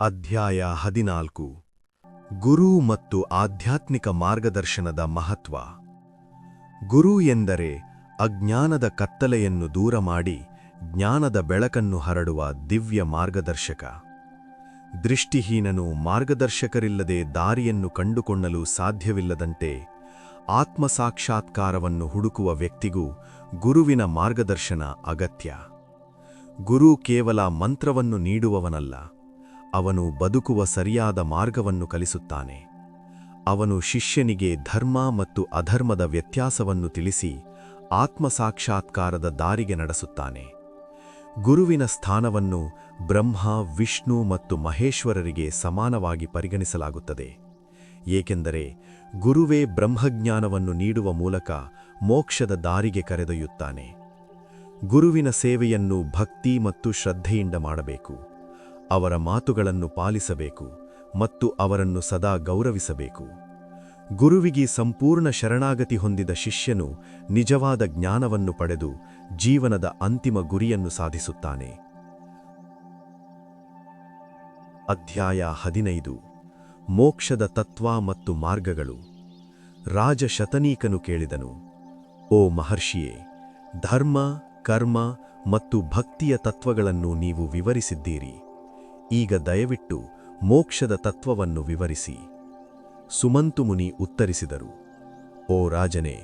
ಅಧ್ಯಾಯ 14 ಗುರು ಮತ್ತು ಆಧ್ಯಾತ್ಮಿಕ ಮಾರ್ಗದರ್ಶನದ ಮಹತ್ವ. ಗುರು ಎಂದರೆ ಅಜ್ಞಾನದ ಕತ್ತಲೆಯನ್ನು ದೂರ ಮಾಡಿ ಜ್ಞಾನದ ಬೆಳಕನ್ನು ಹರಡುವ ದಿವ್ಯ ಮಾರ್ಗದರ್ಶಕ. ದೃಷ್ಟಿಹೀನನು ಮಾರ್ಗದರ್ಶಕರಿಲ್ಲದೆ ದಾರಿಯನ್ನು ಕಂಡುಕೊಳ್ಳಲು ಸಾಧ್ಯವಿಲ್ಲದಂತೆ ಆತ್ಮಸಾಕ್ಷಾತ್ಕಾರವನ್ನು ಹುಡುಕುವ ವ್ಯಕ್ತಿಗೂ ಗುರುವಿನ ಮಾರ್ಗದರ್ಶನ ಅಗತ್ಯ. ಗುರು ಕೇವಲ ಮಂತ್ರವನ್ನು ನೀಡುವವನಲ್ಲ, ಅವನು ಬದುಕುವ ಸರಿಯಾದ ಮಾರ್ಗವನ್ನು ಕಲಿಸುತ್ತಾನೆ. ಅವನು ಶಿಷ್ಯನಿಗೆ ಧರ್ಮ ಮತ್ತು ಅಧರ್ಮದ ವ್ಯತ್ಯಾಸವನ್ನು ತಿಳಿಸಿ ಆತ್ಮಸಾಕ್ಷಾತ್ಕಾರದ ದಾರಿಗೆ ನಡೆಸುತ್ತಾನೆ. ಗುರುವಿನ ಸ್ಥಾನವನ್ನು ಬ್ರಹ್ಮ, ವಿಷ್ಣು ಮತ್ತು ಮಹೇಶ್ವರರಿಗೆ ಸಮಾನವಾಗಿ ಪರಿಗಣಿಸಲಾಗುತ್ತದೆ, ಏಕೆಂದರೆ ಗುರುವೇ ಬ್ರಹ್ಮಜ್ಞಾನವನ್ನು ನೀಡುವ ಮೂಲಕ ಮೋಕ್ಷದ ದಾರಿಗೆ ಕರೆದೊಯ್ಯುತ್ತಾನೆ. ಗುರುವಿನ ಸೇವೆಯನ್ನು ಭಕ್ತಿ ಮತ್ತು ಶ್ರದ್ಧೆಯಿಂದ ಮಾಡಬೇಕು. ಅವರ ಮಾತುಗಳನ್ನು ಪಾಲಿಸಬೇಕು ಮತ್ತು ಅವರನ್ನು ಸದಾ ಗೌರವಿಸಬೇಕು. ಗುರುವಿಗೆ ಸಂಪೂರ್ಣ ಶರಣಾಗತಿ ಹೊಂದಿದ ಶಿಷ್ಯನು ನಿಜವಾದ ಜ್ಞಾನವನ್ನು ಪಡೆದು ಜೀವನದ ಅಂತಿಮ ಗುರಿಯನ್ನು ಸಾಧಿಸುತ್ತಾನೆ. ಅಧ್ಯಾಯ 15 ಮೋಕ್ಷದ ತತ್ವ ಮತ್ತು ಮಾರ್ಗಗಳು. ರಾಜ ಶತನೀಕನು ಕೇಳಿದನು, ಓ ಮಹರ್ಷಿಯೇ, ಧರ್ಮ, ಕರ್ಮ ಮತ್ತು ಭಕ್ತಿಯ ತತ್ವಗಳನ್ನು ನೀವು ವಿವರಿಸಿದ್ದೀರಿ. ಈಗ ದಯವಿಟ್ಟು ಮೋಕ್ಷದ ತತ್ವವನ್ನು ವಿವರಿಸಿ. ಸುಮಂತು ಮುನಿ ಉತ್ತರಿಸಿದರು, ಓ ರಾಜನೇ,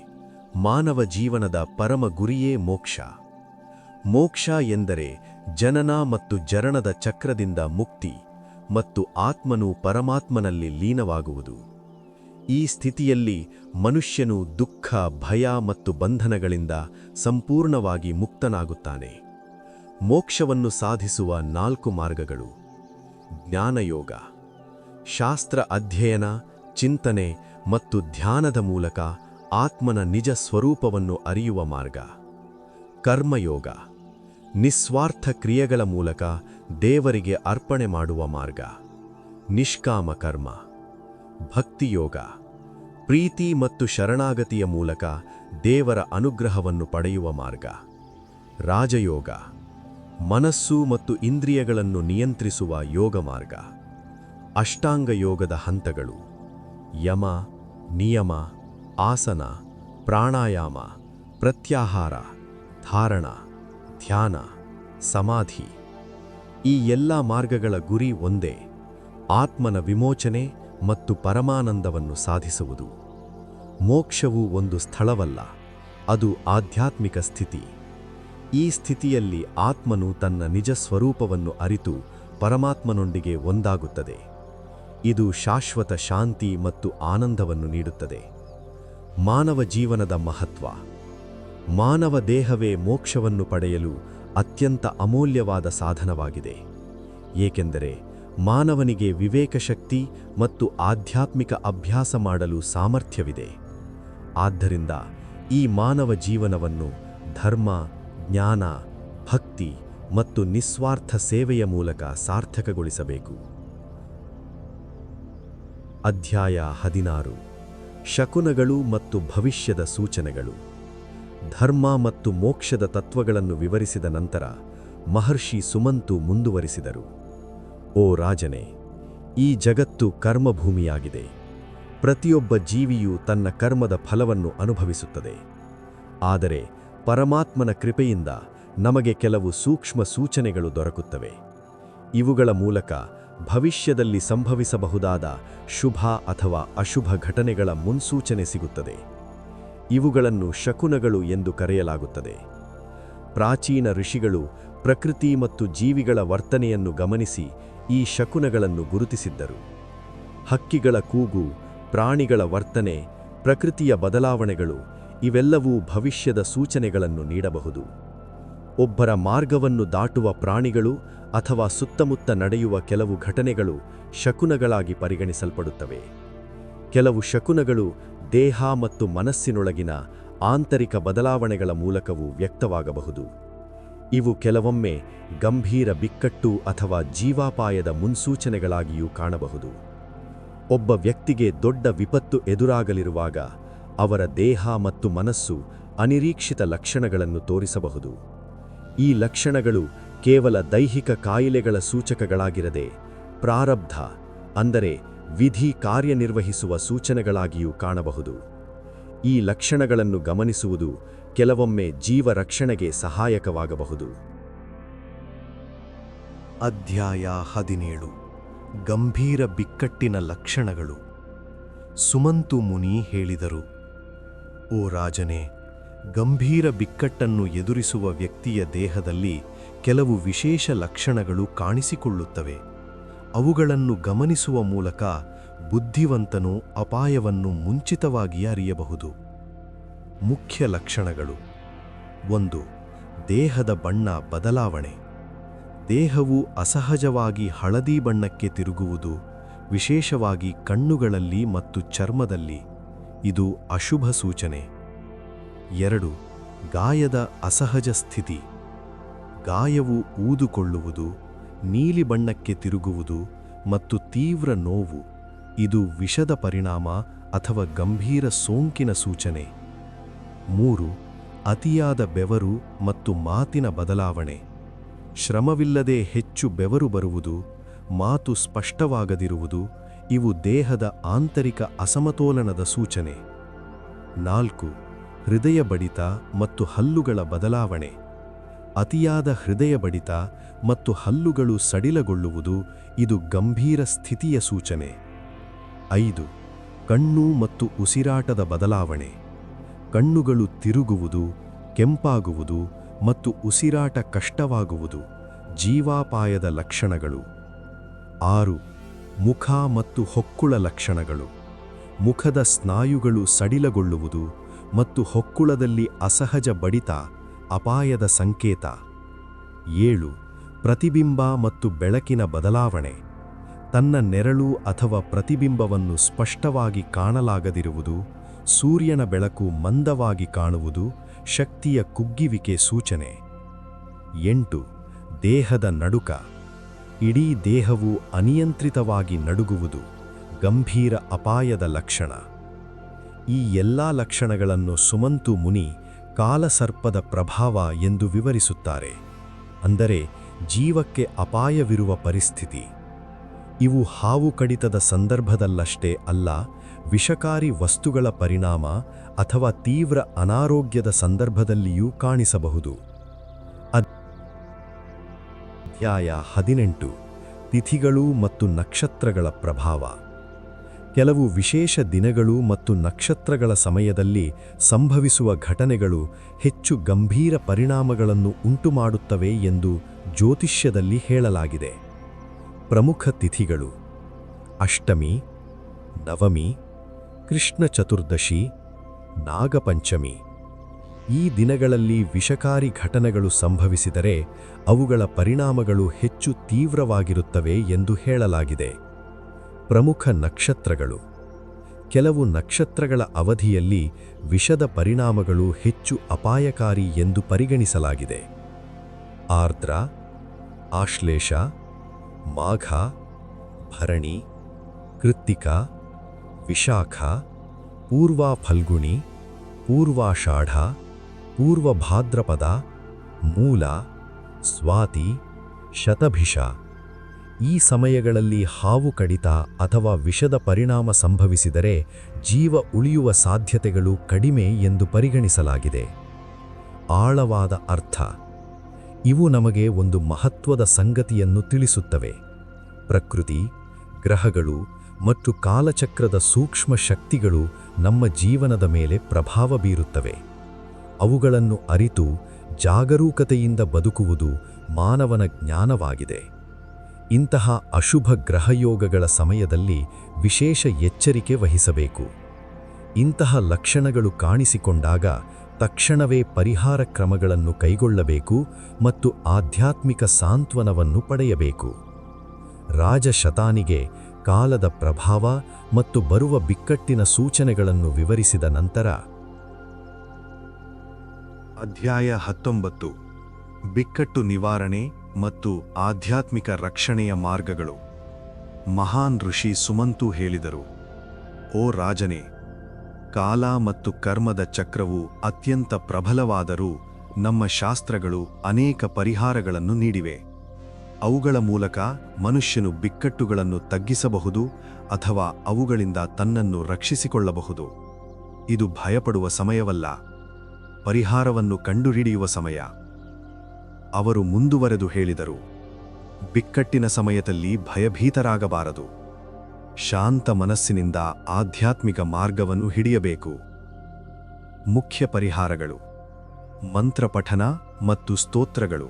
ಮಾನವ ಜೀವನದ ಪರಮ ಗುರಿಯೇ ಮೋಕ್ಷ. ಮೋಕ್ಷ ಎಂದರೆ ಜನನ ಮತ್ತು ಜರಣದ ಚಕ್ರದಿಂದ ಮುಕ್ತಿ ಮತ್ತು ಆತ್ಮನು ಪರಮಾತ್ಮನಲ್ಲಿ ಲೀನವಾಗುವುದು. ಈ ಸ್ಥಿತಿಯಲ್ಲಿ ಮನುಷ್ಯನು ದುಃಖ, ಭಯ ಮತ್ತು ಬಂಧನಗಳಿಂದ ಸಂಪೂರ್ಣವಾಗಿ ಮುಕ್ತನಾಗುತ್ತಾನೆ. ಮೋಕ್ಷವನ್ನು ಸಾಧಿಸುವ 4 ಮಾರ್ಗಗಳು. ಜ್ಞಾನಯೋಗ, ಶಾಸ್ತ್ರ ಅಧ್ಯಯನ, ಚಿಂತನೆ ಮತ್ತು ಧ್ಯಾನದ ಮೂಲಕ ಆತ್ಮನ ನಿಜ ಸ್ವರೂಪವನ್ನು ಅರಿಯುವ ಮಾರ್ಗ. ಕರ್ಮಯೋಗ, ನಿಸ್ವಾರ್ಥ ಕ್ರಿಯೆಗಳ ಮೂಲಕ ದೇವರಿಗೆ ಅರ್ಪಣೆ ಮಾಡುವ ಮಾರ್ಗ. ನಿಷ್ಕಾಮ ಕರ್ಮ. ಭಕ್ತಿಯೋಗ, ಪ್ರೀತಿ ಮತ್ತು ಶರಣಾಗತಿಯ ಮೂಲಕ ದೇವರ ಅನುಗ್ರಹವನ್ನು ಪಡೆಯುವ ಮಾರ್ಗ. ರಾಜಯೋಗ, ಮನಸ್ಸು ಮತ್ತು ಇಂದ್ರಿಯಗಳನ್ನು ನಿಯಂತ್ರಿಸುವ ಯೋಗ ಮಾರ್ಗ. ಅಷ್ಟಾಂಗ ಯೋಗದ ಹಂತಗಳು: ಯಮ, ನಿಯಮ, ಆಸನ, ಪ್ರಾಣಾಯಾಮ, ಪ್ರತ್ಯಾಹಾರ, ಧಾರಣ, ಧ್ಯಾನ, ಸಮಾಧಿ. ಈ ಎಲ್ಲ ಮಾರ್ಗಗಳ ಗುರಿ ಒಂದೇ: ಆತ್ಮನ ವಿಮೋಚನೆ ಮತ್ತು ಪರಮಾನಂದವನ್ನು ಸಾಧಿಸುವುದು. ಮೋಕ್ಷವು ಒಂದು ಸ್ಥಳವಲ್ಲ, ಅದು ಆಧ್ಯಾತ್ಮಿಕ ಸ್ಥಿತಿ. ಈ ಸ್ಥಿತಿಯಲ್ಲಿ ಆತ್ಮನು ತನ್ನ ನಿಜ ಸ್ವರೂಪವನ್ನು ಅರಿತು ಪರಮಾತ್ಮನೊಂದಿಗೆ ಒಂದಾಗುತ್ತದೆ. ಇದು ಶಾಶ್ವತ ಶಾಂತಿ ಮತ್ತು ಆನಂದವನ್ನು ನೀಡುತ್ತದೆ. ಮಾನವ ಜೀವನದ ಮಹತ್ವ. ಮಾನವ ದೇಹವೇ ಮೋಕ್ಷವನ್ನು ಪಡೆಯಲು ಅತ್ಯಂತ ಅಮೂಲ್ಯವಾದ ಸಾಧನವಾಗಿದೆ, ಏಕೆಂದರೆ ಮಾನವನಿಗೆ ವಿವೇಕಶಕ್ತಿ ಮತ್ತು ಆಧ್ಯಾತ್ಮಿಕ ಅಭ್ಯಾಸ ಮಾಡಲು ಸಾಮರ್ಥ್ಯವಿದೆ. ಆದ್ದರಿಂದ ಈ ಮಾನವ ಜೀವನವನ್ನು ಧರ್ಮ, ಜ್ಞಾನ, ಭಕ್ತಿ ಮತ್ತು ನಿಸ್ವಾರ್ಥ ಸೇವೆಯ ಮೂಲಕ ಸಾರ್ಥಕಗೊಳಿಸಬೇಕು. ಅಧ್ಯಾಯ 16 ಶಕುನಗಳು ಮತ್ತು ಭವಿಷ್ಯದ ಸೂಚನೆಗಳು. ಧರ್ಮ ಮತ್ತು ಮೋಕ್ಷದ ತತ್ವಗಳನ್ನು ವಿವರಿಸಿದ ನಂತರ ಮಹರ್ಷಿ ಸುಮಂತು ಮುಂದುವರಿಸಿದರು, ಓ ರಾಜನೇ, ಈ ಜಗತ್ತು ಕರ್ಮಭೂಮಿಯಾಗಿದೆ. ಪ್ರತಿಯೊಬ್ಬ ಜೀವಿಯೂ ತನ್ನ ಕರ್ಮದ ಫಲವನ್ನು ಅನುಭವಿಸುತ್ತದೆ. ಆದರೆ ಪರಮಾತ್ಮನ ಕೃಪೆಯಿಂದ ನಮಗೆ ಕೆಲವು ಸೂಕ್ಷ್ಮ ಸೂಚನೆಗಳು ದೊರಕುತ್ತವೆ. ಇವುಗಳ ಮೂಲಕ ಭವಿಷ್ಯದಲ್ಲಿ ಸಂಭವಿಸಬಹುದಾದ ಶುಭ ಅಥವಾ ಅಶುಭ ಘಟನೆಗಳ ಮುನ್ಸೂಚನೆ ಸಿಗುತ್ತದೆ. ಇವುಗಳನ್ನು ಶಕುನಗಳು ಎಂದು ಕರೆಯಲಾಗುತ್ತದೆ. ಪ್ರಾಚೀನ ಋಷಿಗಳು ಪ್ರಕೃತಿ ಮತ್ತು ಜೀವಿಗಳ ವರ್ತನೆಯನ್ನು ಗಮನಿಸಿ ಈ ಶಕುನಗಳನ್ನು ಗುರುತಿಸಿದ್ದರು. ಹಕ್ಕಿಗಳ ಕೂಗು, ಪ್ರಾಣಿಗಳ ವರ್ತನೆ, ಪ್ರಕೃತಿಯ ಬದಲಾವಣೆಗಳು ಇವೆಲ್ಲವೂ ಭವಿಷ್ಯದ ಸೂಚನೆಗಳನ್ನು ನೀಡಬಹುದು. ಒಬ್ಬರ ಮಾರ್ಗವನ್ನು ದಾಟುವ ಪ್ರಾಣಿಗಳು ಅಥವಾ ಸುತ್ತಮುತ್ತ ನಡೆಯುವ ಕೆಲವು ಘಟನೆಗಳು ಶಕುನಗಳಾಗಿ ಪರಿಗಣಿಸಲ್ಪಡುತ್ತವೆ. ಕೆಲವು ಶಕುನಗಳು ದೇಹ ಮತ್ತು ಮನಸ್ಸಿನೊಳಗಿನ ಆಂತರಿಕ ಬದಲಾವಣೆಗಳ ಮೂಲಕವೂ ವ್ಯಕ್ತವಾಗಬಹುದು. ಇವು ಕೆಲವೊಮ್ಮೆ ಗಂಭೀರ ಬಿಕ್ಕಟ್ಟು ಅಥವಾ ಜೀವಾಪಾಯದ ಮುನ್ಸೂಚನೆಗಳಾಗಿಯೂ ಕಾಣಬಹುದು. ಒಬ್ಬ ವ್ಯಕ್ತಿಗೆ ದೊಡ್ಡ ವಿಪತ್ತು ಎದುರಾಗಲಿರುವಾಗ ಅವರ ದೇಹ ಮತ್ತು ಮನಸ್ಸು ಅನಿರೀಕ್ಷಿತ ಲಕ್ಷಣಗಳನ್ನು ತೋರಿಸಬಹುದು. ಈ ಲಕ್ಷಣಗಳು ಕೇವಲ ದೈಹಿಕ ಕಾಯಿಲೆಗಳ ಸೂಚಕಗಳಾಗಿರದೆ ಪ್ರಾರಬ್ಧ ಅಂದರೆ ವಿಧಿ ಕಾರ್ಯನಿರ್ವಹಿಸುವ ಸೂಚನೆಗಳಾಗಿಯೂ ಕಾಣಬಹುದು. ಈ ಲಕ್ಷಣಗಳನ್ನು ಗಮನಿಸುವುದು ಕೆಲವೊಮ್ಮೆ ಜೀವ ರಕ್ಷಣೆಗೆ ಸಹಾಯಕವಾಗಬಹುದು. ಅಧ್ಯಾಯ 17 ಗಂಭೀರ ಬಿಕ್ಕಟ್ಟಿನ ಲಕ್ಷಣಗಳು. ಸುಮಂತು ಮುನಿ ಹೇಳಿದರು, ಓ ರಾಜನೇ, ಗಂಭೀರ ಬಿಕ್ಕಟ್ಟನ್ನು ಎದುರಿಸುವ ವ್ಯಕ್ತಿಯ ದೇಹದಲ್ಲಿ ಕೆಲವು ವಿಶೇಷ ಲಕ್ಷಣಗಳು ಕಾಣಿಸಿಕೊಳ್ಳುತ್ತವೆ. ಅವುಗಳನ್ನು ಗಮನಿಸುವ ಮೂಲಕ ಬುದ್ಧಿವಂತನು ಅಪಾಯವನ್ನು ಮುಂಚಿತವಾಗಿ ಅರಿಯಬಹುದು. ಮುಖ್ಯ ಲಕ್ಷಣಗಳು: 1. ದೇಹದ ಬಣ್ಣ ಬದಲಾವಣೆ. ದೇಹವು ಅಸಹಜವಾಗಿ ಹಳದಿ ಬಣ್ಣಕ್ಕೆ ತಿರುಗುವುದು, ವಿಶೇಷವಾಗಿ ಕಣ್ಣುಗಳಲ್ಲಿ ಮತ್ತು ಚರ್ಮದಲ್ಲಿ. ಇದು ಅಶುಭ ಸೂಚನೆ. 2. ಗಾಯದ ಅಸಹಜ ಸ್ಥಿತಿ. ಗಾಯವು ಊದುಕೊಳ್ಳುವುದು, ನೀಲಿ ಬಣ್ಣಕ್ಕೆ ತಿರುಗುವುದು ಮತ್ತು ತೀವ್ರ ನೋವು. ಇದು ವಿಷದ ಪರಿಣಾಮ ಅಥವಾ ಗಂಭೀರ ಸೋಂಕಿನ ಸೂಚನೆ. 3. ಅತಿಯಾದ ಬೆವರು ಮತ್ತು ಮಾತಿನ ಬದಲಾವಣೆ. ಶ್ರಮವಿಲ್ಲದೆ ಹೆಚ್ಚು ಬೆವರು ಬರುವುದು, ಮಾತು ಸ್ಪಷ್ಟವಾಗದಿರುವುದು. ಇವು ದೇಹದ ಆಂತರಿಕ ಅಸಮತೋಲನದ ಸೂಚನೆ. 4. ಹೃದಯ ಬಡಿತ ಮತ್ತು ಹಲ್ಲುಗಳ ಬದಲಾವಣೆ. ಅತಿಯಾದ ಹೃದಯ ಬಡಿತ ಮತ್ತು ಹಲ್ಲುಗಳು ಸಡಿಲಗೊಳ್ಳುವುದು. ಇದು ಗಂಭೀರ ಸ್ಥಿತಿಯ ಸೂಚನೆ. 5. ಕಣ್ಣು ಮತ್ತು ಉಸಿರಾಟದ ಬದಲಾವಣೆ. ಕಣ್ಣುಗಳು ತಿರುಗುವುದು, ಕೆಂಪಾಗುವುದು ಮತ್ತು ಉಸಿರಾಟ ಕಷ್ಟವಾಗುವುದು. ಜೀವಾಪಾಯದ ಲಕ್ಷಣಗಳು. 6. ಮುಖ ಮತ್ತು ಹೊಕ್ಕುಳ ಲಕ್ಷಣಗಳು. ಮುಖದ ಸ್ನಾಯುಗಳು ಸಡಿಲಗೊಳ್ಳುವುದು ಮತ್ತು ಹೊಕ್ಕುಳದಲ್ಲಿ ಅಸಹಜ ಬಡಿತ ಅಪಾಯದ ಸಂಕೇತ. 7. ಪ್ರತಿಬಿಂಬ ಮತ್ತು ಬೆಳಕಿನ ಬದಲಾವಣೆ. ತನ್ನ ನೆರಳು ಅಥವಾ ಪ್ರತಿಬಿಂಬವನ್ನು ಸ್ಪಷ್ಟವಾಗಿ ಕಾಣಲಾಗದಿರುವುದು, ಸೂರ್ಯನ ಬೆಳಕು ಮಂದವಾಗಿ ಕಾಣುವುದು, ಶಕ್ತಿಯ ಕುಗ್ಗುವಿಕೆ ಸೂಚನೆ. 8. ದೇಹದ ನಡುಕ. ಇಡೀ ದೇಹವು ಅನಿಯಂತ್ರಿತವಾಗಿ ನಡುಗುವುದು, ಗಂಭೀರ ಅಪಾಯದ ಲಕ್ಷಣ. ಈ ಎಲ್ಲಾ ಲಕ್ಷಣಗಳನ್ನು ಸುಮಂತು ಮುನಿ ಕಾಲಸರ್ಪದ ಪ್ರಭಾವ ಎಂದು ವಿವರಿಸುತ್ತಾರೆ, ಅಂದರೆ ಜೀವಕ್ಕೆ ಅಪಾಯವಿರುವ ಪರಿಸ್ಥಿತಿ. ಇವು ಹಾವು ಕಡಿತದ ಸಂದರ್ಭದಲ್ಲಷ್ಟೇ ಅಲ್ಲ, ವಿಷಕಾರಿ ವಸ್ತುಗಳ ಪರಿಣಾಮ ಅಥವಾ ತೀವ್ರ ಅನಾರೋಗ್ಯದ ಸಂದರ್ಭದಲ್ಲಿಯೂ ಕಾಣಿಸಬಹುದು. ಅಧ್ಯಾಯ 18 ತಿಥಿಗಳು ಮತ್ತು ನಕ್ಷತ್ರಗಳ ಪ್ರಭಾವ. ಕೆಲವು ವಿಶೇಷ ದಿನಗಳು ಮತ್ತು ನಕ್ಷತ್ರಗಳ ಸಮಯದಲ್ಲಿ ಸಂಭವಿಸುವ ಘಟನೆಗಳು ಹೆಚ್ಚು ಗಂಭೀರ ಪರಿಣಾಮಗಳನ್ನು ಉಂಟುಮಾಡುತ್ತವೆ ಎಂದು ಜ್ಯೋತಿಷ್ಯದಲ್ಲಿ ಹೇಳಲಾಗಿದೆ. ಪ್ರಮುಖ ತಿಥಿಗಳು: ಅಷ್ಟಮಿ, ನವಮಿ, ಕೃಷ್ಣ ಚತುರ್ದಶಿ, ನಾಗಪಂಚಮಿ. ಈ ದಿನಗಳಲ್ಲಿ ವಿಷಕಾರಿ ಘಟನೆಗಳು ಸಂಭವಿಸಿದರೆ ಅವುಗಳ ಪರಿಣಾಮಗಳು ಹೆಚ್ಚು ತೀವ್ರವಾಗಿರುತ್ತವೆ ಎಂದು ಹೇಳಲಾಗಿದೆ. ಪ್ರಮುಖ ನಕ್ಷತ್ರಗಳು: ಕೆಲವು ನಕ್ಷತ್ರಗಳ ಅವಧಿಯಲ್ಲಿ ವಿಷದ ಪರಿಣಾಮಗಳು ಹೆಚ್ಚು ಅಪಾಯಕಾರಿ ಎಂದು ಪರಿಗಣಿಸಲಾಗಿದೆ. ಆರ್ದ್ರ, ಆಶ್ಲೇಷ, ಮಾಘ, ಭರಣಿ, ಕೃತ್ತಿಕ, ವಿಶಾಖ, ಪೂರ್ವ ಫಲ್ಗುಣಿ, ಪೂರ್ವಾಷಾಢ, ಪೂರ್ವ ಭಾದ್ರಪದ, ಮೂಲ, ಸ್ವಾತಿ, ಶತಭಿಷ. ಈ ಸಮಯಗಳಲ್ಲಿ ಹಾವು ಕಡಿತ ಅಥವಾ ವಿಷದ ಪರಿಣಾಮ ಸಂಭವಿಸಿದರೆ ಜೀವ ಉಳಿಯುವ ಸಾಧ್ಯತೆಗಳು ಕಡಿಮೆ ಎಂದು ಪರಿಗಣಿಸಲಾಗಿದೆ. ಆಳವಾದ ಅರ್ಥ: ಇವು ನಮಗೆ ಒಂದು ಮಹತ್ವದ ಸಂಗತಿಯನ್ನು ತಿಳಿಸುತ್ತವೆ. ಪ್ರಕೃತಿ, ಗ್ರಹಗಳು ಮತ್ತು ಕಾಲಚಕ್ರದ ಸೂಕ್ಷ್ಮ ಶಕ್ತಿಗಳು ನಮ್ಮ ಜೀವನದ ಮೇಲೆ ಪ್ರಭಾವ ಬೀರುತ್ತವೆ. ಅವುಗಳನ್ನು ಅರಿತು ಜಾಗರೂಕತೆಯಿಂದ ಬದುಕುವುದು ಮಾನವನ ಜ್ಞಾನವಾಗಿದೆ. ಇಂತಹ ಅಶುಭ ಗ್ರಹಯೋಗಗಳ ಸಮಯದಲ್ಲಿ ವಿಶೇಷ ಎಚ್ಚರಿಕೆ ವಹಿಸಬೇಕು. ಇಂತಹ ಲಕ್ಷಣಗಳು ಕಾಣಿಸಿಕೊಂಡಾಗ ತಕ್ಷಣವೇ ಪರಿಹಾರ ಕ್ರಮಗಳನ್ನು ಕೈಗೊಳ್ಳಬೇಕು ಮತ್ತು ಆಧ್ಯಾತ್ಮಿಕ ಸಾಂತ್ವನವನ್ನು ಪಡೆಯಬೇಕು. ರಾಜಶತಾನಿಗೆ ಕಾಲದ ಪ್ರಭಾವ ಮತ್ತು ಬರುವ ಬಿಕ್ಕಟ್ಟಿನ ಸೂಚನೆಗಳನ್ನು ವಿವರಿಸಿದ ನಂತರ ಅಧ್ಯಾಯ 19 ಬಿಕ್ಕಟ್ಟು ನಿವಾರಣೆ ಮತ್ತು ಆಧ್ಯಾತ್ಮಿಕ ರಕ್ಷಣೆಯ ಮಾರ್ಗಗಳು. ಮಹಾನ್ ಋಷಿ ಸುಮಂತು ಹೇಳಿದರು, ಓ ರಾಜನೇ, ಕಾಲ ಮತ್ತು ಕರ್ಮದ ಚಕ್ರವು ಅತ್ಯಂತ ಪ್ರಬಲವಾದರೂ ನಮ್ಮ ಶಾಸ್ತ್ರಗಳು ಅನೇಕ ಪರಿಹಾರಗಳನ್ನು ನೀಡಿವೆ. ಅವುಗಳ ಮೂಲಕ ಮನುಷ್ಯನು ಬಿಕ್ಕಟ್ಟುಗಳನ್ನು ತಗ್ಗಿಸಬಹುದು ಅಥವಾ ಅವುಗಳಿಂದ ತನ್ನನ್ನು ರಕ್ಷಿಸಿಕೊಳ್ಳಬಹುದು. ಇದು ಭಯಪಡುವ ಸಮಯವಲ್ಲ, ಪರಿಹಾರವನ್ನು ಕಂಡುಹಿಡಿಯುವ ಸಮಯ. ಅವರು ಮುಂದುವರೆದು ಹೇಳಿದರು, ಬಿಕ್ಕಟ್ಟಿನ ಸಮಯದಲ್ಲಿ ಭಯಭೀತರಾಗಬಾರದು. ಶಾಂತ ಮನಸ್ಸಿನಿಂದ ಆಧ್ಯಾತ್ಮಿಕ ಮಾರ್ಗವನ್ನು ಹಿಡಿಯಬೇಕು. ಮುಖ್ಯ ಪರಿಹಾರಗಳು: ಮಂತ್ರ ಪಠನ ಮತ್ತು ಸ್ತೋತ್ರಗಳು,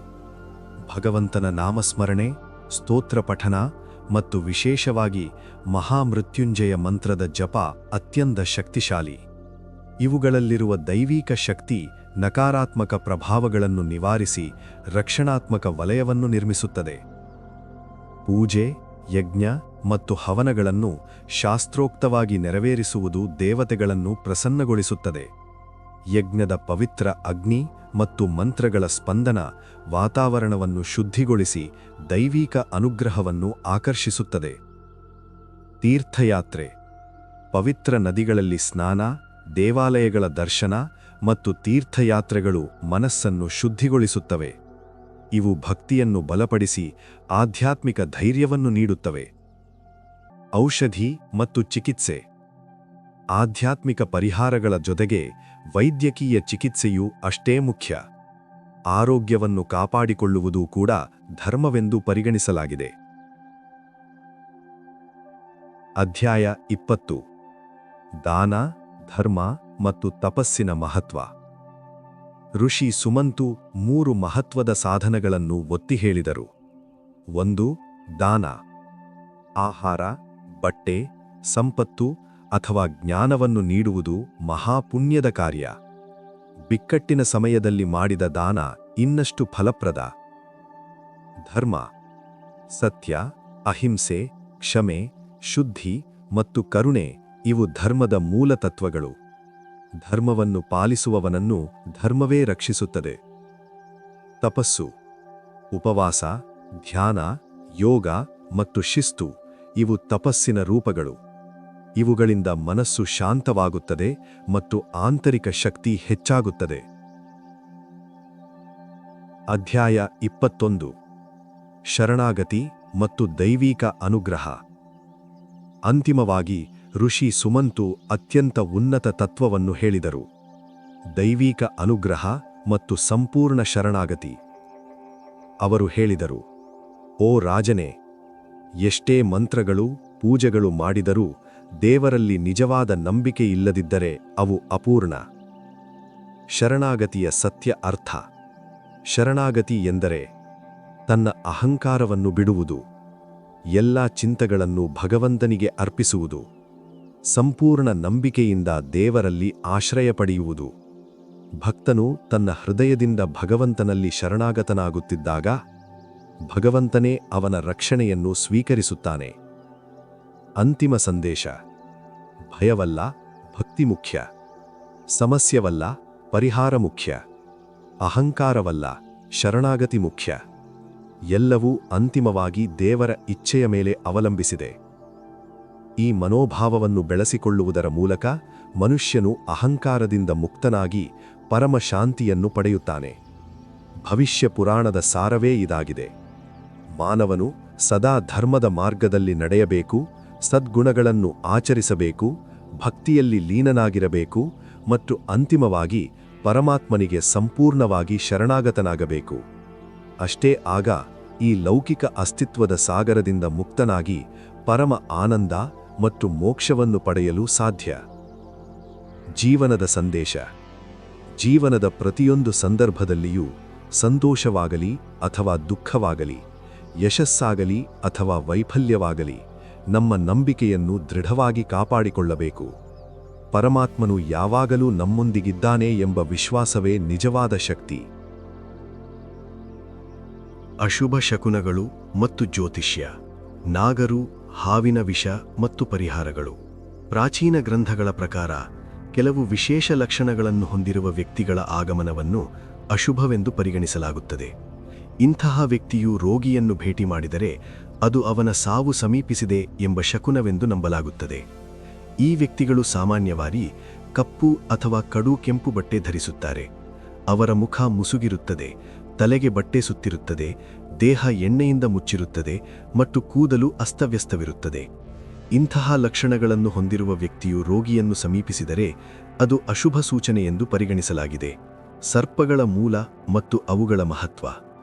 ಭಗವಂತನ ನಾಮಸ್ಮರಣೆ, ಸ್ತೋತ್ರ ಪಠನ ಮತ್ತು ವಿಶೇಷವಾಗಿ ಮಹಾಮೃತ್ಯುಂಜಯ ಮಂತ್ರದ ಜಪ ಅತ್ಯಂತ ಶಕ್ತಿಶಾಲಿ. ಇವುಗಳಲ್ಲಿರುವ ದೈವಿಕ ಶಕ್ತಿ ನಕಾರಾತ್ಮಕ ಪ್ರಭಾವಗಳನ್ನು ನಿವಾರಿಸಿ ರಕ್ಷಣಾತ್ಮಕ ವಲಯವನ್ನು ನಿರ್ಮಿಸುತ್ತದೆ. ಪೂಜೆ, ಯಜ್ಞ ಮತ್ತು ಹವನಗಳನ್ನು ಶಾಸ್ತ್ರೋಕ್ತವಾಗಿ ನೆರವೇರಿಸುವುದು ದೇವತೆಗಳನ್ನು ಪ್ರಸನ್ನಗೊಳಿಸುತ್ತದೆ. ಯಜ್ಞದ ಪವಿತ್ರ ಅಗ್ನಿ ಮತ್ತು ಮಂತ್ರಗಳ ಸ್ಪಂದನ ವಾತಾವರಣವನ್ನು ಶುದ್ಧಿಗೊಳಿಸಿ ದೈವಿಕ ಅನುಗ್ರಹವನ್ನು ಆಕರ್ಷಿಸುತ್ತದೆ. ತೀರ್ಥಯಾತ್ರೆ, ಪವಿತ್ರ ನದಿಗಳಲ್ಲಿ ಸ್ನಾನ, ದೇವಾಲಯಗಳ ದರ್ಶನ ಮತ್ತು ತೀರ್ಥಯಾತ್ರೆಗಳು ಮನಸ್ಸನ್ನು ಶುದ್ಧಿಗೊಳಿಸುತ್ತವೆ. ಇವು ಭಕ್ತಿಯನ್ನು ಬಲಪಡಿಸಿ ಆಧ್ಯಾತ್ಮಿಕ ಧೈರ್ಯವನ್ನು ನೀಡುತ್ತವೆ. ಔಷಧಿ ಮತ್ತು ಚಿಕಿತ್ಸೆ, ಆಧ್ಯಾತ್ಮಿಕ ಪರಿಹಾರಗಳ ಜೊತೆಗೆ ವೈದ್ಯಕೀಯ ಚಿಕಿತ್ಸೆಯೂ ಅಷ್ಟೇ ಮುಖ್ಯ. ಆರೋಗ್ಯವನ್ನು ಕಾಪಾಡಿಕೊಳ್ಳುವುದು ಕೂಡ ಧರ್ಮವೆಂದು ಪರಿಗಣಿಸಲಾಗಿದೆ. ಅಧ್ಯಾಯ 20: ದಾನ, ಧರ್ಮ ಮತ್ತು ತಪಸ್ಸಿನ ಮಹತ್ವ. ಋಷಿ ಸುಮಂತು 3 ಮಹತ್ವದ ಸಾಧನಗಳನ್ನು ಒತ್ತಿ ಹೇಳಿದರು. 1. ದಾನ. ಆಹಾರ, ಬಟ್ಟೆ, ಸಂಪತ್ತು ಅಥವಾ ಜ್ಞಾನವನ್ನು ನೀಡುವುದು ಮಹಾಪುಣ್ಯದ ಕಾರ್ಯ. ಬಿಕ್ಕಟ್ಟಿನ ಸಮಯದಲ್ಲಿ ಮಾಡಿದ ದಾನ ಇನ್ನಷ್ಟು ಫಲಪ್ರದ. ಧರ್ಮ. ಸತ್ಯ, ಅಹಿಂಸೆ, ಕ್ಷಮೆ, ಶುದ್ಧಿ ಮತ್ತು ಕರುಣೆ ಇವು ಧರ್ಮದ ಮೂಲ ತತ್ವಗಳು. ಧರ್ಮವನ್ನು ಪಾಲಿಸುವವನನ್ನು ಧರ್ಮವೇ ರಕ್ಷಿಸುತ್ತದೆ. ತಪಸ್ಸು. ಉಪವಾಸ, ಧ್ಯಾನ, ಯೋಗ ಮತ್ತು ಶಿಸ್ತು ಇವು ತಪಸ್ಸಿನ ರೂಪಗಳು. ಇವುಗಳಿಂದ ಮನಸ್ಸು ಶಾಂತವಾಗುತ್ತದೆ ಮತ್ತು ಆಂತರಿಕ ಶಕ್ತಿ ಹೆಚ್ಚಾಗುತ್ತದೆ. ಅಧ್ಯಾಯ 21: ಶರಣಾಗತಿ ಮತ್ತು ದೈವಿಕ ಅನುಗ್ರಹ. ಅಂತಿಮವಾಗಿ ಋಷಿ ಸುಮಂತು ಅತ್ಯಂತ ಉನ್ನತ ತತ್ವವನ್ನು ಹೇಳಿದರು: ದೈವಿಕ ಅನುಗ್ರಹ ಮತ್ತು ಸಂಪೂರ್ಣ ಶರಣಾಗತಿ. ಅವರು ಹೇಳಿದರು, ಓ ರಾಜನೇ, ಎಷ್ಟೇ ಮಂತ್ರಗಳು, ಪೂಜೆಗಳು ಮಾಡಿದರೂ ದೇವರಲ್ಲಿ ನಿಜವಾದ ನಂಬಿಕೆ ಇಲ್ಲದಿದ್ದರೆ ಅವು ಅಪೂರ್ಣ. ಶರಣಾಗತಿಯ ಸತ್ಯ ಅರ್ಥ. ಶರಣಾಗತಿ ಎಂದರೆ ತನ್ನ ಅಹಂಕಾರವನ್ನು ಬಿಡುವುದು, ಎಲ್ಲ ಚಿಂತಗಳನ್ನು ಭಗವಂತನಿಗೆ ಅರ್ಪಿಸುವುದು, ಸಂಪೂರ್ಣ ನಂಬಿಕೆಯಿಂದ ದೇವರಲ್ಲಿ ಆಶ್ರಯ ಪಡೆಯುವುದು. ಭಕ್ತನು ತನ್ನ ಹೃದಯದಿಂದ ಭಗವಂತನಲ್ಲಿ ಶರಣಾಗತನಾಗುತ್ತಿದ್ದಾಗ ಭಗವಂತನೇ ಅವನ ರಕ್ಷಣೆಯನ್ನು ಸ್ವೀಕರಿಸುತ್ತಾನೆ. ಅಂತಿಮ ಸಂದೇಶ: ಭಯವಲ್ಲ, ಭಕ್ತಿ ಮುಖ್ಯ. ಸಮಸ್ಯವಲ್ಲ, ಪರಿಹಾರ ಮುಖ್ಯ. ಅಹಂಕಾರವಲ್ಲ, ಶರಣಾಗತಿ ಮುಖ್ಯ. ಎಲ್ಲವೂ ಅಂತಿಮವಾಗಿ ದೇವರ ಇಚ್ಛೆಯ ಮೇಲೆ ಅವಲಂಬಿಸಿದೆ. ಈ ಮನೋಭಾವವನ್ನು ಬೆಳೆಸಿಕೊಳ್ಳುವುದರ ಮೂಲಕ ಮನುಷ್ಯನು ಅಹಂಕಾರದಿಂದ ಮುಕ್ತನಾಗಿ ಪರಮ ಶಾಂತಿಯನ್ನು ಪಡೆಯುತ್ತಾನೆ. ಭವಿಷ್ಯ ಪುರಾಣದ ಸಾರವೇ ಇದಾಗಿದೆ. ಮಾನವನು ಸದಾ ಧರ್ಮದ ಮಾರ್ಗದಲ್ಲಿ ನಡೆಯಬೇಕು, ಸದ್ಗುಣಗಳನ್ನು ಆಚರಿಸಬೇಕು, ಭಕ್ತಿಯಲ್ಲಿ ಲೀನನಾಗಿರಬೇಕು ಮತ್ತು ಅಂತಿಮವಾಗಿ ಪರಮಾತ್ಮನಿಗೆ ಸಂಪೂರ್ಣವಾಗಿ ಶರಣಾಗತನಾಗಬೇಕು. ಅಷ್ಟೇ ಆಗ ಈ ಲೌಕಿಕ ಅಸ್ತಿತ್ವದ ಸಾಗರದಿಂದ ಮುಕ್ತನಾಗಿ ಪರಮ ಆನಂದ ಮತ್ತು ಮೋಕ್ಷವನ್ನು ಪಡೆಯಲು ಸಾಧ್ಯ. ಜೀವನದ ಸಂದೇಶ. ಜೀವನದ ಪ್ರತಿಯೊಂದು ಸಂದರ್ಭದಲ್ಲಿಯೂ ಸಂತೋಷವಾಗಲಿ ಅಥವಾ ದುಃಖವಾಗಲಿ, ಯಶಸ್ಸಾಗಲಿ ಅಥವಾ ವೈಫಲ್ಯವಾಗಲಿ, ನಮ್ಮ ನಂಬಿಕೆಯನ್ನು ದೃಢವಾಗಿ ಕಾಪಾಡಿಕೊಳ್ಳಬೇಕು. ಪರಮಾತ್ಮನು ಯಾವಾಗಲೂ ನಮ್ಮೊಂದಿಗಿದ್ದಾನೆ ಎಂಬ ವಿಶ್ವಾಸವೇ ನಿಜವಾದ ಶಕ್ತಿ. ಅಶುಭ ಶಕುನಗಳು ಮತ್ತು ಜ್ಯೋತಿಷ್ಯ. ನಾಗರು, ಹಾವಿನ ವಿಷ ಮತ್ತು ಪರಿಹಾರಗಳು. ಪ್ರಾಚೀನ ಗ್ರಂಥಗಳ ಪ್ರಕಾರ ಕೆಲವು ವಿಶೇಷ ಲಕ್ಷಣಗಳನ್ನು ಹೊಂದಿರುವ ವ್ಯಕ್ತಿಗಳ ಆಗಮನವನ್ನು ಅಶುಭವೆಂದು ಪರಿಗಣಿಸಲಾಗುತ್ತದೆ. ಇಂತಹ ವ್ಯಕ್ತಿಯು ರೋಗಿಯನ್ನು ಭೇಟಿ ಮಾಡಿದರೆ ಅದು ಅವನ ಸಾವು ಸಮೀಪಿಸಿದೆ ಎಂಬ ಶಕುನವೆಂದು ನಂಬಲಾಗುತ್ತದೆ. ಈ ವ್ಯಕ್ತಿಗಳು ಸಾಮಾನ್ಯವಾಗಿ ಕಪ್ಪು ಅಥವಾ ಕಡು ಕೆಂಪು ಬಟ್ಟೆ ಧರಿಸುತ್ತಾರೆ. ಅವರ ಮುಖ ಮುಸುಗಿರುತ್ತದೆ, ತಲೆಗೆ ಬಟ್ಟೆ ಸುತ್ತಿರುತ್ತದೆ, ದೇಹ ಎಣ್ಣೆಯಿಂದ ಮುಚ್ಚಿರುತ್ತದೆ ಮತ್ತು ಕೂದಲು ಅಸ್ತವ್ಯಸ್ತವಿರುತ್ತದೆ. ಇಂತಹ ಲಕ್ಷಣಗಳನ್ನು ಹೊಂದಿರುವ ವ್ಯಕ್ತಿಯು ರೋಗಿಯನ್ನು ಸಮೀಪಿಸಿದರೆ ಅದು ಅಶುಭ ಸೂಚನೆ ಎಂದು ಪರಿಗಣಿಸಲಾಗಿದೆ. ಸರ್ಪಗಳ ಮೂಲ ಮತ್ತು ಅವುಗಳ ಮಹತ್ವ.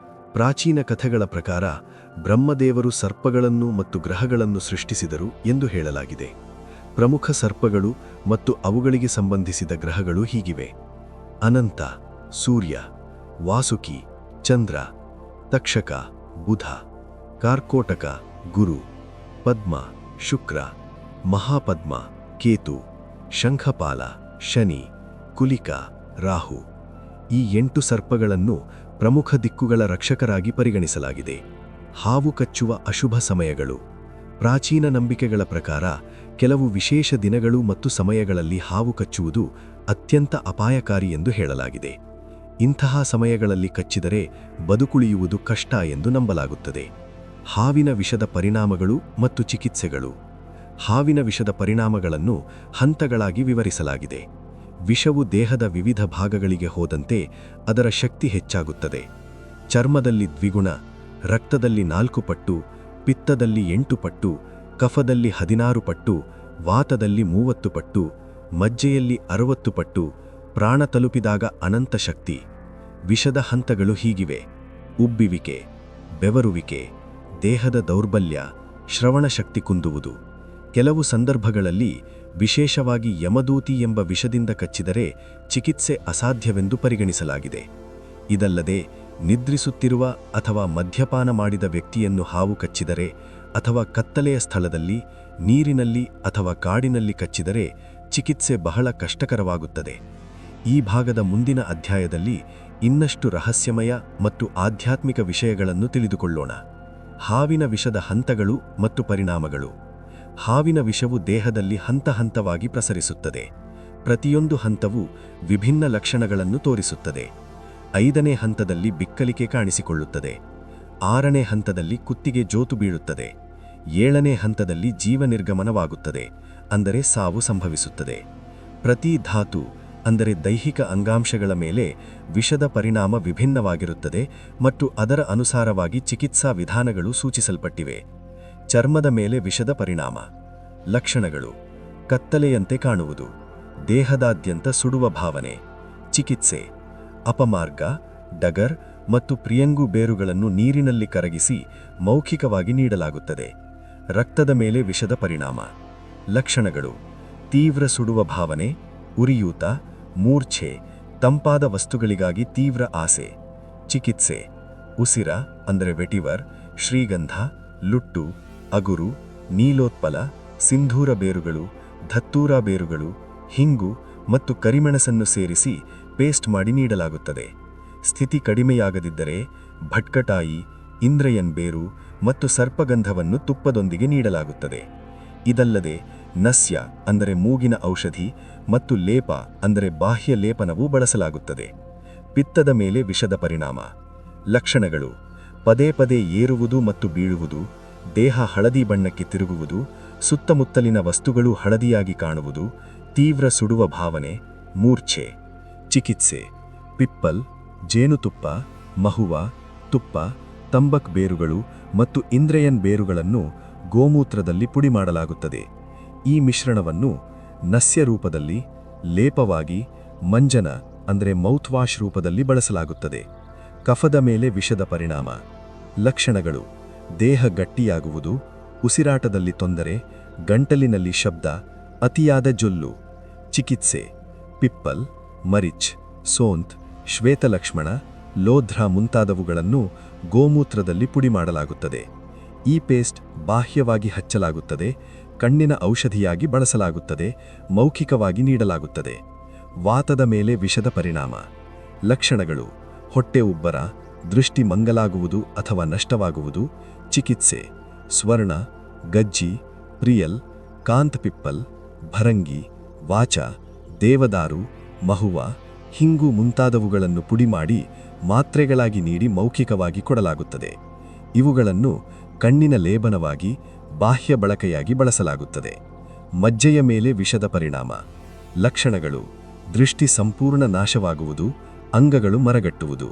ಪ್ರಾಚೀನ ಕಥೆಗಳ ಪ್ರಕಾರ ಬ್ರಹ್ಮದೇವರು ಸರ್ಪಗಳನ್ನು ಮತ್ತು ಗ್ರಹಗಳನ್ನು ಸೃಷ್ಟಿಸಿದರು ಎಂದು ಹೇಳಲಾಗಿದೆ. ಪ್ರಮುಖ ಸರ್ಪಗಳು ಮತ್ತು ಅವುಗಳಿಗೆ ಸಂಬಂಧಿಸಿದ ಗ್ರಹಗಳು ಹೀಗಿವೆ: ಅನಂತ, ಸೂರ್ಯ, ವಾಸುಕಿ, ಚಂದ್ರ, ತಕ್ಷಕ, ಬುಧ, ಕಾರ್ಕೋಟಕ, ಗುರು, ಪದ್ಮ, ಶುಕ್ರ, ಮಹಾಪದ್ಮ, ಕೇತು, ಶಂಖಪಾಲ, ಶನಿ, ಕುಲಿಕ, ರಾಹು. ಈ 8 ಸರ್ಪಗಳನ್ನು ಪ್ರಮುಖ ದಿಕ್ಕುಗಳ ರಕ್ಷಕರಾಗಿ ಪರಿಗಣಿಸಲಾಗಿದೆ. ಹಾವು ಕಚ್ಚುವ ಅಶುಭ ಸಮಯಗಳು. ಪ್ರಾಚೀನ ನಂಬಿಕೆಗಳ ಪ್ರಕಾರ ಕೆಲವು ವಿಶೇಷ ದಿನಗಳು ಮತ್ತು ಸಮಯಗಳಲ್ಲಿ ಹಾವು ಕಚ್ಚುವುದು ಅತ್ಯಂತ ಅಪಾಯಕಾರಿ ಎಂದು ಹೇಳಲಾಗಿದೆ. ಇಂತಹ ಸಮಯಗಳಲ್ಲಿ ಕಚ್ಚಿದರೆ ಬದುಕುಳಿಯುವುದು ಕಷ್ಟ ಎಂದು ನಂಬಲಾಗುತ್ತದೆ. ಹಾವಿನ ವಿಷದ ಪರಿಣಾಮಗಳು ಮತ್ತು ಚಿಕಿತ್ಸೆಗಳು. ಹಾವಿನ ವಿಷದ ಪರಿಣಾಮಗಳನ್ನು ಹಂತಗಳಾಗಿ ವಿವರಿಸಲಾಗಿದೆ. ವಿಷವು ದೇಹದ ವಿವಿಧ ಭಾಗಗಳಿಗೆ ಹೋದಂತೆ ಅದರ ಶಕ್ತಿ ಹೆಚ್ಚಾಗುತ್ತದೆ. ಚರ್ಮದಲ್ಲಿ ದ್ವಿಗುಣ, ರಕ್ತದಲ್ಲಿ 4 ಪಟ್ಟು, ಪಿತ್ತದಲ್ಲಿ 8 ಪಟ್ಟು, ಕಫದಲ್ಲಿ 16 ಪಟ್ಟು, ವಾತದಲ್ಲಿ 30 ಪಟ್ಟು, ಮಜ್ಜೆಯಲ್ಲಿ 60 ಪಟ್ಟು, ಪ್ರಾಣ ತಲುಪಿದಾಗ ಅನಂತ ಶಕ್ತಿ. ವಿಷದ ಹಂತಗಳು ಹೀಗಿವೆ: ಉಬ್ಬಿವಿಕೆ, ಬೆವರುವಿಕೆ, ದೇಹದ ದೌರ್ಬಲ್ಯ, ಶ್ರವಣ ಶಕ್ತಿ ಕುಂದುವುದು. ಕೆಲವು ಸಂದರ್ಭಗಳಲ್ಲಿ, ವಿಶೇಷವಾಗಿ ಯಮದೂತಿ ಎಂಬ ವಿಷದಿಂದ ಕಚ್ಚಿದರೆ ಚಿಕಿತ್ಸೆ ಅಸಾಧ್ಯವೆಂದು ಪರಿಗಣಿಸಲಾಗಿದೆ. ಇದಲ್ಲದೆ ನಿದ್ರಿಸುತ್ತಿರುವ ಅಥವಾ ಮದ್ಯಪಾನ ಮಾಡಿದ ವ್ಯಕ್ತಿಯನ್ನು ಹಾವು ಕಚ್ಚಿದರೆ ಅಥವಾ ಕತ್ತಲೆಯ ಸ್ಥಳದಲ್ಲಿ, ನೀರಿನಲ್ಲಿ ಅಥವಾ ಕಾಡಿನಲ್ಲಿ ಕಚ್ಚಿದರೆ ಚಿಕಿತ್ಸೆ ಬಹಳ ಕಷ್ಟಕರವಾಗುತ್ತದೆ. ಈ ಭಾಗದ ಮುಂದಿನ ಅಧ್ಯಾಯದಲ್ಲಿ ಇನ್ನಷ್ಟು ರಹಸ್ಯಮಯ ಮತ್ತು ಆಧ್ಯಾತ್ಮಿಕ ವಿಷಯಗಳನ್ನು ತಿಳಿದುಕೊಳ್ಳೋಣ. ಹಾವಿನ ವಿಷದ ಹಂತಗಳು ಮತ್ತು ಪರಿಣಾಮಗಳು. ಹಾವಿನ ವಿಷವು ದೇಹದಲ್ಲಿ ಹಂತಹಂತವಾಗಿ ಪ್ರಸರಿಸುತ್ತದೆ. ಪ್ರತಿಯೊಂದು ಹಂತವು ವಿಭಿನ್ನ ಲಕ್ಷಣಗಳನ್ನು ತೋರಿಸುತ್ತದೆ. 5ನೇ ಹಂತದಲ್ಲಿ ಬಿಕ್ಕಲಿಕೆ ಕಾಣಿಸಿಕೊಳ್ಳುತ್ತದೆ. 6ನೇ ಹಂತದಲ್ಲಿ ಕುತ್ತಿಗೆ ಜೋತು ಬೀಳುತ್ತದೆ. 7ನೇ ಹಂತದಲ್ಲಿ ಜೀವನಿರ್ಗಮನವಾಗುತ್ತದೆ, ಅಂದರೆ ಸಾವು ಸಂಭವಿಸುತ್ತದೆ. ಪ್ರತಿ ಧಾತು, ಅಂದರೆ ದೈಹಿಕ ಅಂಗಾಂಶಗಳ ಮೇಲೆ ವಿಷದ ಪರಿಣಾಮ ವಿಭಿನ್ನವಾಗಿರುತ್ತದೆ ಮತ್ತು ಅದರ ಅನುಸಾರವಾಗಿ ಚಿಕಿತ್ಸಾ ವಿಧಾನಗಳು ಸೂಚಿಸಲ್ಪಟ್ಟಿವೆ. ಚರ್ಮದ ಮೇಲೆ ವಿಷದ ಪರಿಣಾಮ. ಲಕ್ಷಣಗಳು: ಕತ್ತಲೆಯಂತೆ ಕಾಣುವುದು, ದೇಹದಾದ್ಯಂತ ಸುಡುವ ಭಾವನೆ. ಚಿಕಿತ್ಸೆ: ಅಪಮಾರ್ಗ, ಡಗರ್ ಮತ್ತು ಪ್ರಿಯಂಗು ಬೇರುಗಳನ್ನು ನೀರಿನಲ್ಲಿ ಕರಗಿಸಿ ಮೌಖಿಕವಾಗಿ ನೀಡಲಾಗುತ್ತದೆ. ರಕ್ತದ ಮೇಲೆ ವಿಷದ ಪರಿಣಾಮ. ಲಕ್ಷಣಗಳು: ತೀವ್ರ ಸುಡುವ ಭಾವನೆ, ಉರಿಯೂತ, ಮೂರ್ಛೆ, ತಂಪಾದ ವಸ್ತುಗಳಿಗಾಗಿ ತೀವ್ರ ಆಸೆ. ಚಿಕಿತ್ಸೆ: ಉಸಿರ, ಅಂದರೆ ವೆಟಿವರ್, ಶ್ರೀಗಂಧ, ಲುಟ್ಟು, ಅಗುರು, ನೀಲೋತ್ಪಲ, ಸಿಂಧೂರ ಬೇರುಗಳು, ಧತ್ತೂರ ಬೇರುಗಳು, ಹಿಂಗು ಮತ್ತು ಕರಿಮೆಣಸನ್ನು ಸೇರಿಸಿ ಪೇಸ್ಟ್ ಮಾಡಿ ನೀಡಲಾಗುತ್ತದೆ. ಸ್ಥಿತಿ ಕಡಿಮೆಯಾಗದಿದ್ದರೆ ಭಟ್ಕಟಾಯಿ, ಇಂದ್ರಯನ್ ಬೇರು ಮತ್ತು ಸರ್ಪಗಂಧವನ್ನು ತುಪ್ಪದೊಂದಿಗೆ ನೀಡಲಾಗುತ್ತದೆ. ಇದಲ್ಲದೆ ನಸ್ಯ, ಅಂದರೆ ಮೂಗಿನ ಔಷಧಿ, ಮತ್ತು ಲೇಪ, ಅಂದರೆ ಬಾಹ್ಯ ಲೇಪನವೂ ಬಳಸಲಾಗುತ್ತದೆ. ಪಿತ್ತದ ಮೇಲೆ ವಿಷದ ಪರಿಣಾಮ. ಲಕ್ಷಣಗಳು: ಪದೇ ಪದೇ ಏರುವುದು ಮತ್ತು ಬೀಳುವುದು, ದೇಹ ಹಳದಿ ಬಣ್ಣಕ್ಕೆ ತಿರುಗುವುದು, ಸುತ್ತಮುತ್ತಲಿನ ವಸ್ತುಗಳು ಹಳದಿಯಾಗಿ ಕಾಣುವುದು, ತೀವ್ರ ಸುಡುವ ಭಾವನೆ, ಮೂರ್ಛೆ. ಚಿಕಿತ್ಸೆ: ಪಿಪ್ಪಲ್, ಜೇನುತುಪ್ಪ, ಮಹುವ, ತುಪ್ಪ, ತಂಬಕ್ ಬೇರುಗಳು ಮತ್ತು ಇಂದ್ರಯನ್ ಬೇರುಗಳನ್ನು ಗೋಮೂತ್ರದಲ್ಲಿ ಪುಡಿ ಮಾಡಲಾಗುತ್ತದೆ. ಈ ಮಿಶ್ರಣವನ್ನು ನಸ್ಯ ರೂಪದಲ್ಲಿ, ಲೇಪವಾಗಿ, ಮಂಜನ, ಅಂದರೆ ಮೌತ್ ವಾಶ್ ರೂಪದಲ್ಲಿ ಬಳಸಲಾಗುತ್ತದೆ. ಕಫದ ಮೇಲೆ ವಿಷದ ಪರಿಣಾಮ. ಲಕ್ಷಣಗಳು: ದೇಹ ಗಟ್ಟಿಯಾಗುವುದು, ಉಸಿರಾಟದಲ್ಲಿ ತೊಂದರೆ, ಗಂಟಲಿನಲ್ಲಿ ಶಬ್ದ, ಅತಿಯಾದ ಜೊಲ್ಲು. ಚಿಕಿತ್ಸೆ: ಪಿಪ್ಪಲ್, ಮರಿಚ್, ಸೋಂತ್, ಶ್ವೇತಲಕ್ಷ್ಮಣ, ಲೋಧ್ರ ಮುಂತಾದವುಗಳನ್ನು ಗೋಮೂತ್ರದಲ್ಲಿ ಪುಡಿ ಮಾಡಲಾಗುತ್ತದೆ. ಈ ಪೇಸ್ಟ್ ಬಾಹ್ಯವಾಗಿ ಹಚ್ಚಲಾಗುತ್ತದೆ, ಕಣ್ಣಿನ ಔಷಧಿಯಾಗಿ ಬಳಸಲಾಗುತ್ತದೆ, ಮೌಖಿಕವಾಗಿ ನೀಡಲಾಗುತ್ತದೆ. ವಾತದ ಮೇಲೆ ವಿಷದ ಪರಿಣಾಮ. ಲಕ್ಷಣಗಳು: ಹೊಟ್ಟೆ ಉಬ್ಬರ, ದೃಷ್ಟಿ ಮಂಗಲಾಗುವುದು ಅಥವಾ ನಷ್ಟವಾಗುವುದು. ಚಿಕಿತ್ಸೆ: ಸ್ವರ್ಣ, ಗಜ್ಜಿ, ಪ್ರಿಯಲ್, ಕಾಂತ್ ಪಿಪ್ಪಲ್, ಭರಂಗಿ, ವಾಚ, ದೇವದಾರು, ಮಹುವ, ಹಿಂಗು ಮುಂತಾದವುಗಳನ್ನು ಪುಡಿ ಮಾಡಿ ಮಾತ್ರೆಗಳಾಗಿ ನೀಡಿ ಮೌಖಿಕವಾಗಿ ಕೊಡಲಾಗುತ್ತದೆ. ಇವುಗಳನ್ನು ಕಣ್ಣಿನ ಲೇಪನವಾಗಿ, ಬಾಹ್ಯ ಬಳಕೆಯಾಗಿ ಬಳಸಲಾಗುತ್ತದೆ. ಮಜ್ಜೆಯ ಮೇಲೆ ವಿಷದ ಪರಿಣಾಮ. ಲಕ್ಷಣಗಳು: ದೃಷ್ಟಿ ಸಂಪೂರ್ಣ ನಾಶವಾಗುವುದು, ಅಂಗಗಳು ಮರಗಟ್ಟುವುದು.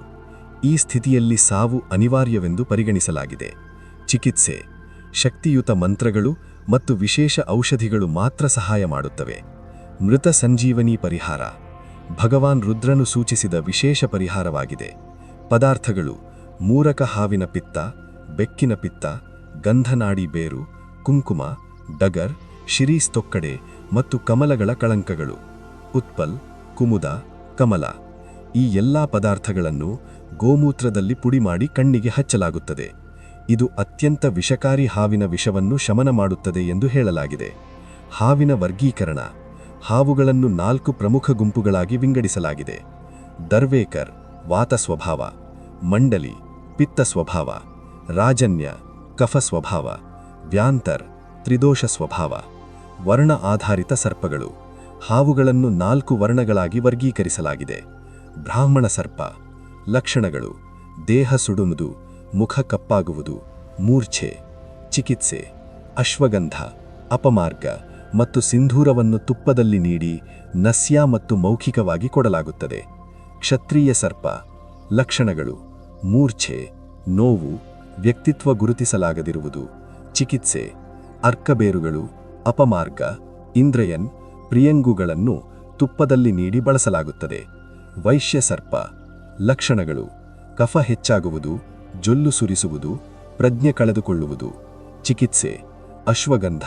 ಈ ಸ್ಥಿತಿಯಲ್ಲಿ ಸಾವು ಅನಿವಾರ್ಯವೆಂದು ಪರಿಗಣಿಸಲಾಗಿದೆ. ಚಿಕಿತ್ಸೆ: ಶಕ್ತಿಯುತ ಮಂತ್ರಗಳು ಮತ್ತು ವಿಶೇಷ ಔಷಧಿಗಳು ಮಾತ್ರ ಸಹಾಯ ಮಾಡುತ್ತವೆ. ಮೃತ ಸಂಜೀವನಿ ಪರಿಹಾರ: ಭಗವಾನ್ ರುದ್ರನು ಸೂಚಿಸಿದ ವಿಶೇಷ ಪರಿಹಾರವಾಗಿದೆ. ಪದಾರ್ಥಗಳು: ಮೂರಕ ಹಾವಿನ ಪಿತ್ತ, ಬೆಕ್ಕಿನ ಪಿತ್ತ, ಗಂಧನಾಡಿ ಬೇರು, ಕುಂಕುಮ, ಡಗರ್, ಶಿರೀಸ್ ತೊಕ್ಕಡೆ ಮತ್ತು ಕಮಲಗಳ ಕಳಂಕಗಳು. ಉತ್ಪಲ್, ಕುಮುದ, ಕಮಲ. ಈ ಎಲ್ಲಾ ಪದಾರ್ಥಗಳನ್ನು ಗೋಮೂತ್ರದಲ್ಲಿ ಪುಡಿ ಮಾಡಿ ಕಣ್ಣಿಗೆ ಹಚ್ಚಲಾಗುತ್ತದೆ. ಇದು ಅತ್ಯಂತ ವಿಷಕಾರಿ ಹಾವಿನ ವಿಷವನ್ನು ಶಮನ ಮಾಡುತ್ತದೆ ಎಂದು ಹೇಳಲಾಗಿದೆ. ಹಾವಿನ ವರ್ಗೀಕರಣ: ಹಾವುಗಳನ್ನು 4 ಪ್ರಮುಖ ಗುಂಪುಗಳಾಗಿ ವಿಂಗಡಿಸಲಾಗಿದೆ. ದರ್ವೇಕರ್ ವಾತ ಸ್ವಭಾವ, ಮಂಡಲಿ ಪಿತ್ತ ಸ್ವಭಾವ, ರಾಜನ್ಯ ಕಫ ಸ್ವಭಾವ, ವ್ಯಾಂತರ್ ತ್ರಿದೋಷ ಸ್ವಭಾವ. ವರ್ಣ ಆಧಾರಿತ ಸರ್ಪಗಳು: ಹಾವುಗಳನ್ನು 4 ವರ್ಣಗಳಾಗಿ ವರ್ಗೀಕರಿಸಲಾಗಿದೆ. ಬ್ರಾಹ್ಮಣ ಸರ್ಪ. ಲಕ್ಷಣಗಳು: ದೇಹ ಸುಡುವುದು, ಮುಖ ಕಪ್ಪಾಗುವುದು, ಮೂರ್ಛೆ. ಚಿಕಿತ್ಸೆ: ಅಶ್ವಗಂಧ, ಅಪಮಾರ್ಗ ಮತ್ತು ಸಿಂಧೂರವನ್ನು ತುಪ್ಪದಲ್ಲಿ ನೀಡಿ ನಸ್ಯ ಮತ್ತು ಮೌಖಿಕವಾಗಿ ಕೊಡಲಾಗುತ್ತದೆ. ಕ್ಷತ್ರಿಯ ಸರ್ಪ. ಲಕ್ಷಣಗಳು: ಮೂರ್ಛೆ, ನೋವು, ವ್ಯಕ್ತಿತ್ವ ಗುರುತಿಸಲಾಗದಿರುವುದು. ಚಿಕಿತ್ಸೆ: ಅರ್ಕಬೇರುಗಳು, ಅಪಮಾರ್ಗ, ಇಂದ್ರಯನ್, ಪ್ರಿಯಂಗುಗಳನ್ನು ತುಪ್ಪದಲ್ಲಿ ನೀಡಿ ಬಳಸಲಾಗುತ್ತದೆ. ವೈಶ್ಯ ಸರ್ಪ. ಲಕ್ಷಣಗಳು: ಕಫ ಹೆಚ್ಚಾಗುವುದು, ಜೊಲ್ಲು ಸುರಿಸುವುದು, ಪ್ರಜ್ಞೆ ಕಳೆದುಕೊಳ್ಳುವುದು. ಚಿಕಿತ್ಸೆ: ಅಶ್ವಗಂಧ,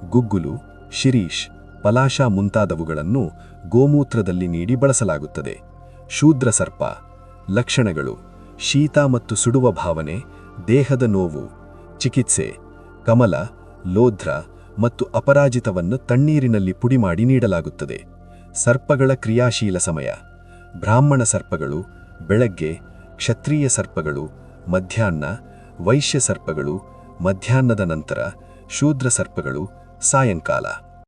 ಗುಗ್ಗುಲು, ಶಿರೀಷ್, ಪಲಾಶ ಮುಂತಾದವುಗಳನ್ನು ಗೋಮೂತ್ರದಲ್ಲಿ ನೀಡಿ ಬಳಸಲಾಗುತ್ತದೆ. ಶೂದ್ರ ಸರ್ಪ. ಲಕ್ಷಣಗಳು: ಶೀತ ಮತ್ತು ಸುಡುವ ಭಾವನೆ, ದೇಹದ ನೋವು. ಚಿಕಿತ್ಸೆ: ಕಮಲ, ಲೋಧ್ರ ಮತ್ತು ಅಪರಾಜಿತವನ್ನು ತಣ್ಣೀರಿನಲ್ಲಿ ಪುಡಿ ಮಾಡಿ ನೀಡಲಾಗುತ್ತದೆ. ಸರ್ಪಗಳ ಕ್ರಿಯಾಶೀಲ ಸಮಯ: ಬ್ರಾಹ್ಮಣ ಸರ್ಪಗಳು ಬೆಳಗ್ಗೆ, ಕ್ಷತ್ರಿಯ ಸರ್ಪಗಳು ಮಧ್ಯಾಹ್ನ, ವೈಶ್ಯ ಸರ್ಪಗಳು ಮಧ್ಯಾಹ್ನದ ನಂತರ, ಶೂದ್ರ ಸರ್ಪಗಳು ಸಾಯಂಕಾಲ.